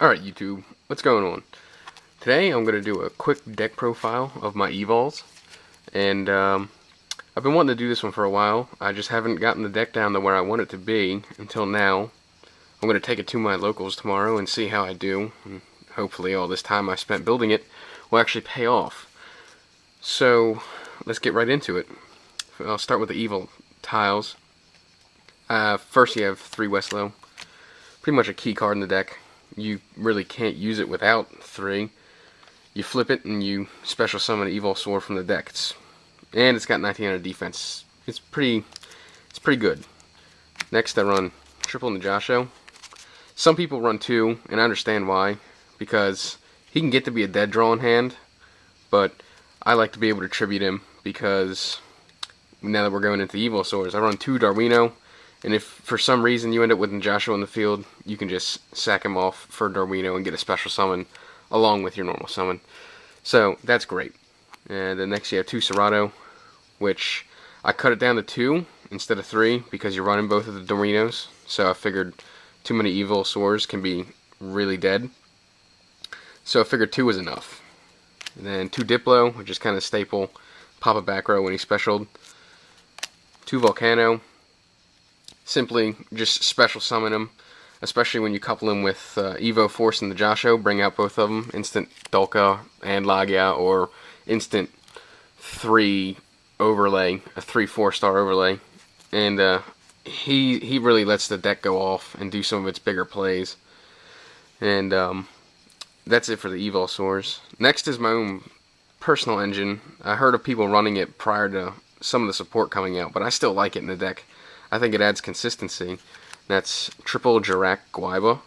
Alright YouTube, what's going on? Today I'm going to do a quick deck profile of my Evols, and I've been wanting to do this one for a while. I just haven't gotten the deck down to where I want it to be until now. I'm going to take it to my locals tomorrow and see how I do, and hopefully all this time I spent building it will actually pay off. So let's get right into it. I'll start with the Evol tiles. First you have 3 Westlow, pretty much a key card in the deck. You really can't use it without 3. You flip it and you special summon an Evol Sword from the deck. It's got 1900 defense. It's pretty good. Next I run triple Najasho. Some people run 2, and I understand why, because he can get to be a dead draw in hand, but I like to be able to tribute him because now that we're going into Evol Swords, I run 2 Darwino. And if for some reason you end up with Najasho in the field, you can just sack him off for Darwino and get a special summon along with your normal summon. So that's great. And then next you have 2 Serato, which I cut it down to 2 instead of 3 because you're running both of the Darwinos. So I figured too many Evol Swords can be really dead. So I figured 2 was enough. And then 2 Diplo, which is kind of staple. Pop a back row when he's specialed. 2 Volcano. Simply just special summon him, especially when you couple him with Evo Force and the Najasho. Bring out both of them, instant Dolka and Lagya, or instant 3 overlay, a 3 4-star overlay, and he really lets the deck go off and do some of its bigger plays. And that's it for the Evol Swords. Next is my own personal engine. I heard of people running it prior to some of the support coming out, but I still like it in the deck. I think it adds consistency. That's triple Jirak Guaiba.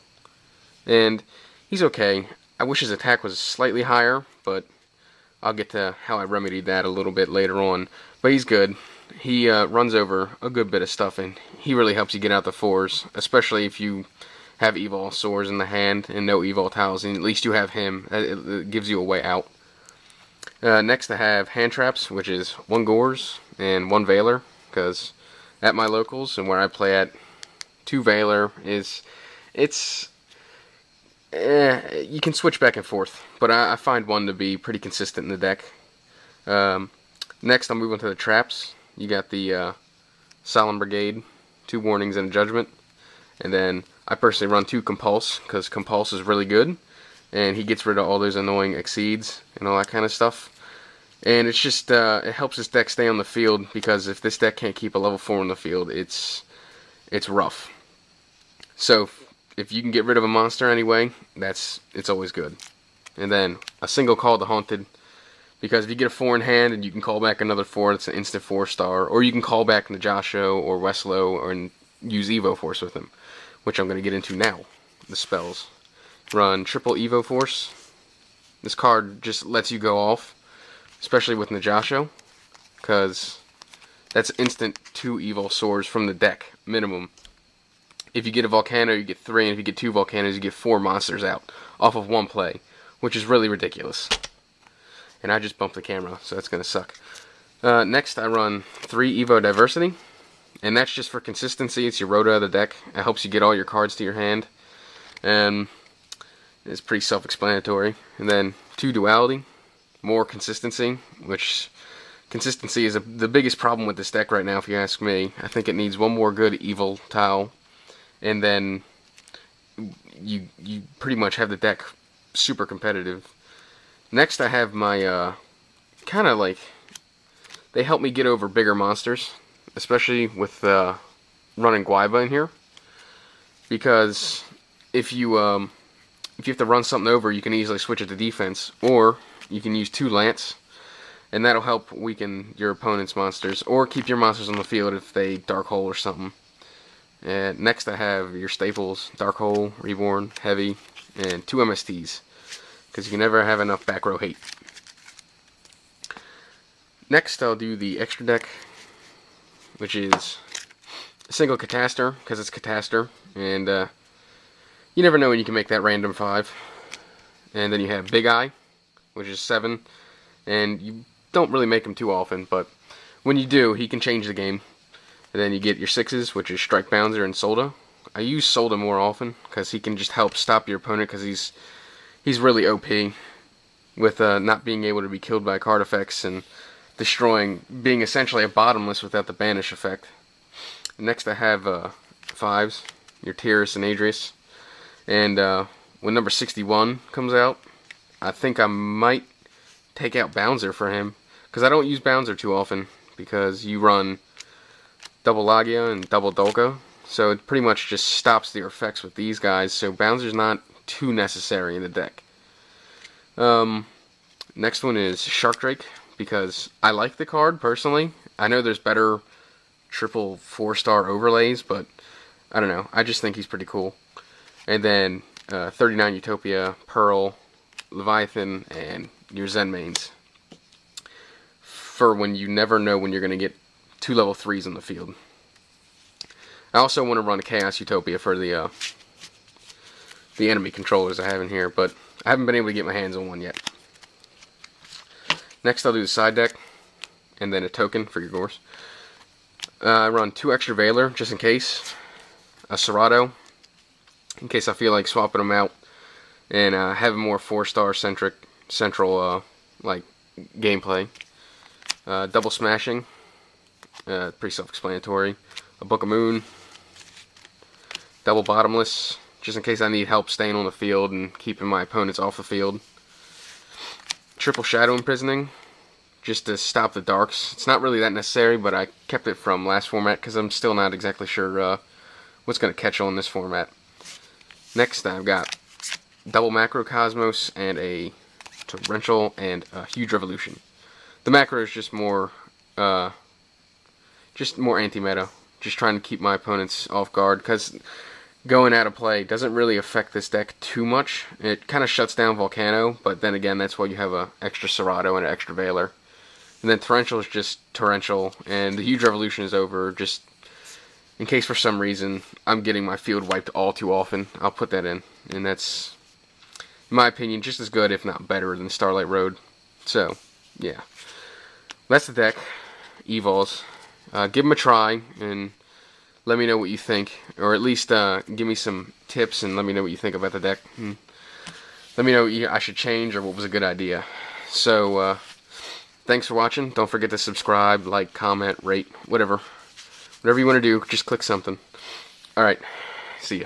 And he's okay. I wish his attack was slightly higher, but I'll get to how I remedied that a little bit later on. But he's good. He runs over a good bit of stuff, and he really helps you get out the 4s, especially if you have Evol Swords in the hand and no Evol tiles, and at least you have him. It gives you a way out. Next I have Hand Traps, which is 1 Gores and 1 Veiler, because at my locals and where I play at, 2 Veiler is, you can switch back and forth, but I find 1 to be pretty consistent in the deck. Next I'll move on to the traps. You got the Solemn Brigade, 2 Warnings and a Judgment, and then I personally run 2 Compulse, because Compulse is really good, and he gets rid of all those annoying Exceeds and all that kind of stuff. And it's just, it helps this deck stay on the field, because if this deck can't keep a level 4 on the field, it's rough. So, if you can get rid of a monster anyway, it's always good. And then, a single Call to Haunted, because if you get a 4 in hand, and you can call back another 4, it's an instant 4-star, or you can call back Najasho or Westlow, and use Evo Force with him, which I'm going to get into now, the spells. Run triple Evo Force. This card just lets you go off, especially with Najasho, because that's instant 2 Evol Swords from the deck, minimum. If you get a Volcano, you get 3, and if you get 2 Volcanos, you get 4 monsters out, off of 1 play, which is really ridiculous. And I just bumped the camera, so that's going to suck. Next, I run 3 Evo Diversity, and that's just for consistency. It's your Rota of the deck. It helps you get all your cards to your hand, and it's pretty self-explanatory. And then 2 Duality. More consistency, which consistency is the biggest problem with this deck right now, if you ask me. I think it needs 1 more good Evil tile, and then you pretty much have the deck super competitive. Next I have my kind of like, they help me get over bigger monsters, especially with running Guaiba in here, because if you have to run something over, you can easily switch it to defense, or you can use 2 Lance, and that'll help weaken your opponent's monsters, or keep your monsters on the field if they Dark Hole or something. And next I have your staples, Dark Hole, Reborn, Heavy, and 2 MSTs, because you can never have enough back row hate. Next I'll do the extra deck, which is a single Catastor, because it's Catastor, and you never know when you can make that random 5. And then you have Big Eye, which is 7, and you don't really make him too often, but when you do, he can change the game. And then you get your 6s, which is Strike Bouncer and Solda. I use Solda more often because he can just help stop your opponent because he's really OP with not being able to be killed by card effects and being essentially a bottomless without the banish effect. Next I have 5s, your Tyrus and Adrius, and when number 61 comes out, I think I might take out Bouncer for him because I don't use Bouncer too often because you run double Lagia and double Dolka, so it pretty much just stops their effects with these guys, so Bouncer's not too necessary in the deck. Next one is Shark Drake, because I like the card personally. I know there's better triple 4-star overlays, but I don't know, I just think he's pretty cool. And then 39 Utopia, Pearl, Leviathan, and your Zen mains, for when you never know when you're going to get 2 level 3s on the field. I also want to run a Chaos Utopia for the enemy controllers I have in here, but I haven't been able to get my hands on one yet. Next I'll do the side deck, and then a token for your Gors. I run 2 extra Valor, just in case, a Serato, in case I feel like swapping them out, and having more 4-star central like gameplay. Double Smashing, pretty self-explanatory. A Book of Moon, double Bottomless, just in case I need help staying on the field and keeping my opponents off the field. Triple Shadow Imprisoning, just to stop the darks. It's not really that necessary, but I kept it from last format because I'm still not exactly sure what's going to catch on this format. Next I've got double Macrocosmos and a Torrential and a Huge Revolution. The macro is just more anti-meta, just trying to keep my opponents off guard, because going out of play doesn't really affect this deck too much. It kind of shuts down Volcano, but then again, that's why you have an extra Serato and an extra Valor. And then Torrential is just Torrential, and the Huge Revolution is over, just in case for some reason I'm getting my field wiped all too often. I'll put that in, and that's, in my opinion, just as good, if not better, than Starlight Road. So, yeah. That's the deck, Evols. Give them a try, and let me know what you think, or at least give me some tips and let me know what you think about the deck. Let me know what I should change or what was a good idea. So, thanks for watching. Don't forget to subscribe, like, comment, rate, whatever. Whatever you want to do, just click something. Alright, see ya.